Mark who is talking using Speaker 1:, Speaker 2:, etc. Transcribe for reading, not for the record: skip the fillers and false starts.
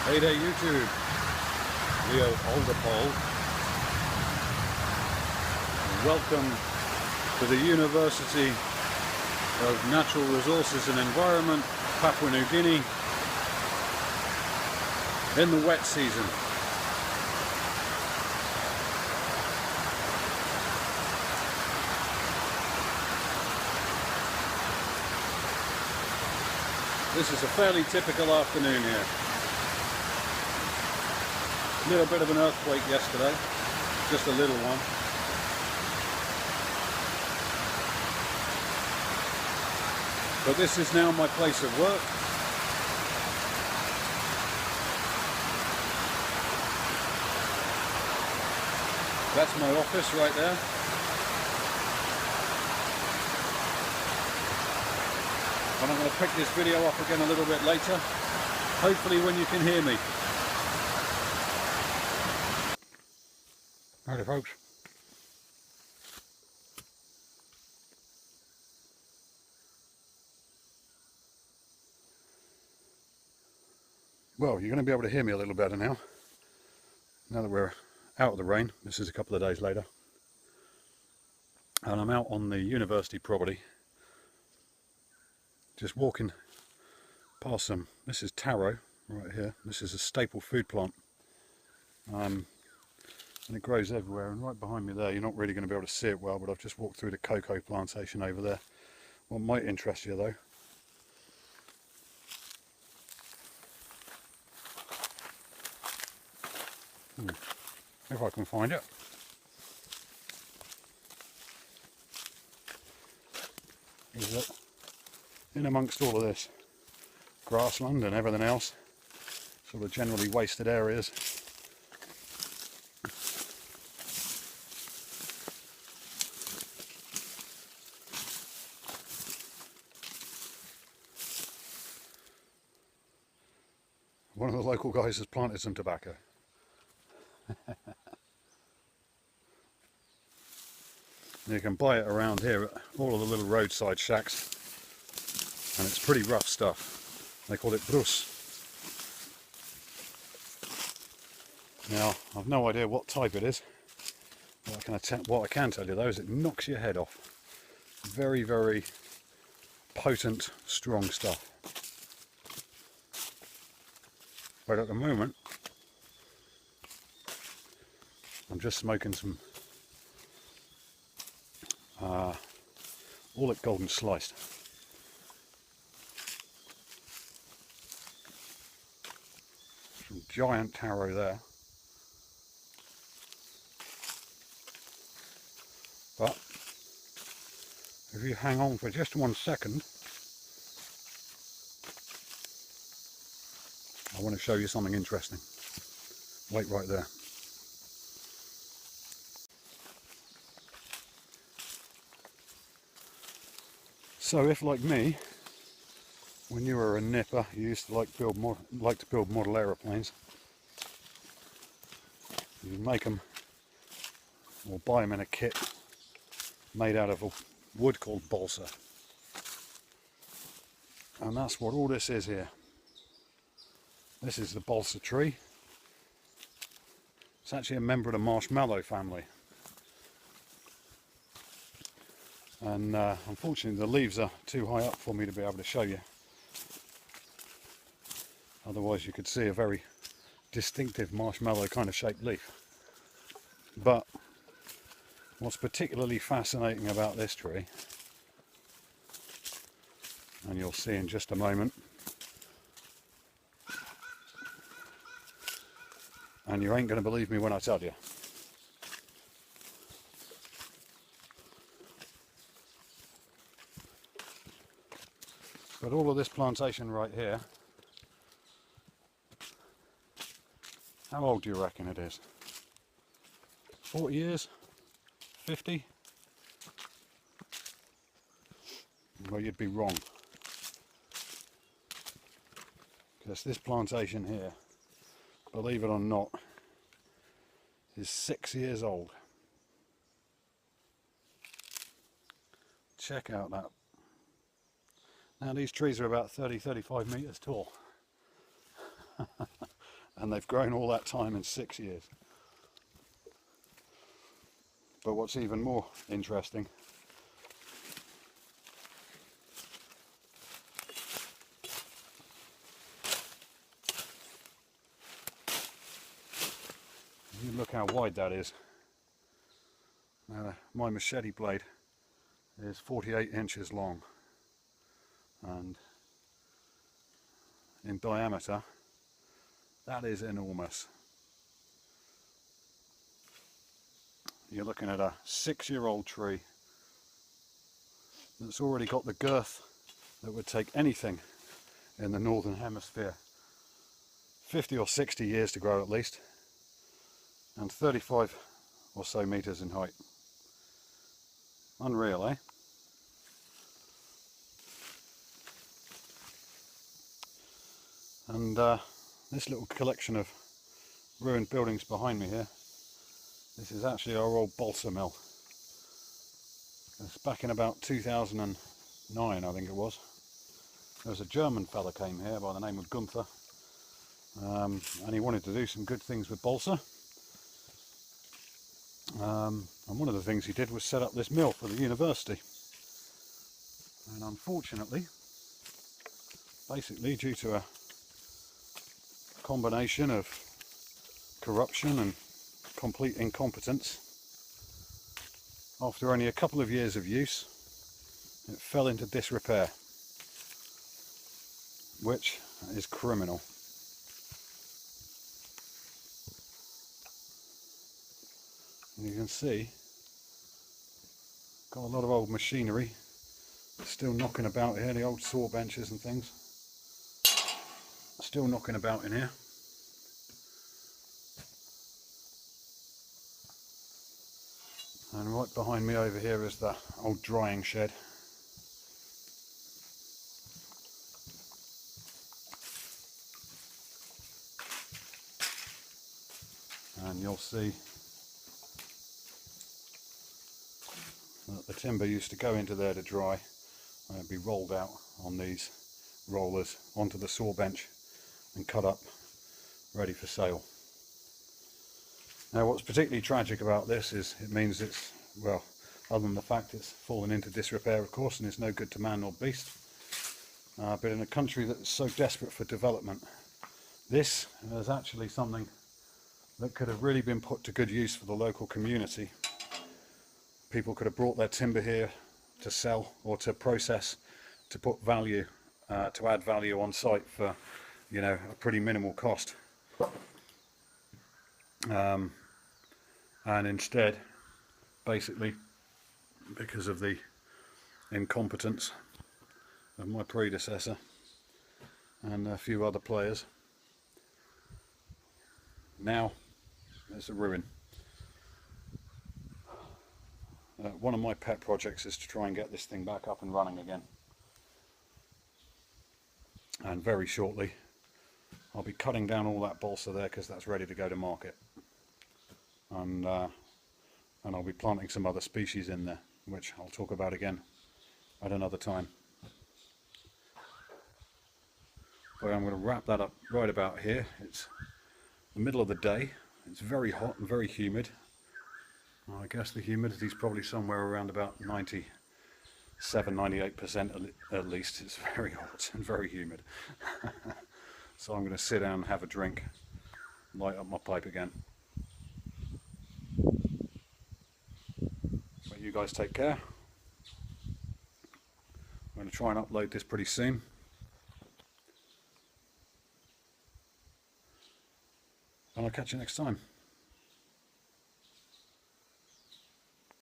Speaker 1: Hey there YouTube, Leo Alderpole. Welcome to the University of Natural Resources and Environment, Papua New Guinea, in the wet season. This is a fairly typical afternoon here. A little bit of an earthquake yesterday, just a little one. But this is now my place of work. That's my office right there. And I'm going to pick this video up again a little bit later, hopefully when you can hear me. Howdy folks. Well, you're going to be able to hear me a little better now that we're out of the rain. This is a couple of days later. And I'm out on the university property, just walking past some. This is Taro right here. This is a staple food plant. And it grows everywhere, and right behind me there, you're not really going to be able to see it well, but I've just walked through the cocoa plantation over there. What might interest you though, if I can find it, is that in amongst all of this grassland and everything else, sort of generally wasted areas, one of the local guys has planted some tobacco. You can buy it around here at all of the little roadside shacks, and it's pretty rough stuff. They call it Brus. Now, I've no idea what type it is. What I can tell you though is it knocks your head off. Very, very potent, strong stuff. But at the moment, I'm just smoking some all at golden sliced. Some giant taro there. But if you hang on for just 1 second, I want to show you something interesting. Wait right there. So if, like me, when you were a nipper, you used to like to build model aeroplanes, you make them or buy them in a kit made out of a wood called balsa, and that's what all this is here. This is the Balsa Tree. It's actually a member of the marshmallow family. And unfortunately the leaves are too high up for me to be able to show you. Otherwise you could see a very distinctive marshmallow kind of shaped leaf. But what's particularly fascinating about this tree, and you'll see in just a moment, and you ain't going to believe me when I tell you, but all of this plantation right here, how old do you reckon it is? 40 years? 50? Well, you'd be wrong. Because this plantation here, believe it or not, is 6 years old. Check out that. Now these trees are about 30-35 meters tall. and they've grown all that time in 6 years. But what's even more interesting you look how wide that is. My machete blade is 48 inches long, and in diameter that is enormous. You're looking at a 6-year-old tree that's already got the girth that would take anything in the northern hemisphere 50 or 60 years to grow at least, and 35 or so meters in height. Unreal, eh? And this little collection of ruined buildings behind me here, this is actually our old balsa mill. It's back in about 2009, I think it was. There was a German fella came here by the name of Gunther, and he wanted to do some good things with balsa. And one of the things he did was set up this mill for the university. And unfortunately, basically due to a combination of corruption and complete incompetence, after only a couple of years of use, it fell into disrepair, which is criminal. You can see, got a lot of old machinery still knocking about here, the old saw benches and things, still knocking about in here. And right behind me over here is the old drying shed. And you'll see that the timber used to go into there to dry, and it'd be rolled out on these rollers onto the saw bench and cut up, ready for sale. Now what's particularly tragic about this is it means it's, well, other than the fact it's fallen into disrepair of course, and it's no good to man or beast, but in a country that's so desperate for development, this is actually something that could have really been put to good use for the local community. People could have brought their timber here to sell or to process, to put value, to add value on site for, you know, a pretty minimal cost. And instead, basically, because of the incompetence of my predecessor and a few other players, now it's a ruin. One of my pet projects is to try and get this thing back up and running again, and very shortly I'll be cutting down all that balsa there because that's ready to go to market, and I'll be planting some other species in there, which I'll talk about again at another time. But I'm going to wrap that up right about here. It's the middle of the day, it's very hot and very humid. I guess the humidity is probably somewhere around about 97–98% at least. It's very hot and very humid. So I'm going to sit down and have a drink, light up my pipe again. But you guys take care. I'm going to try and upload this pretty soon. And I'll catch you next time.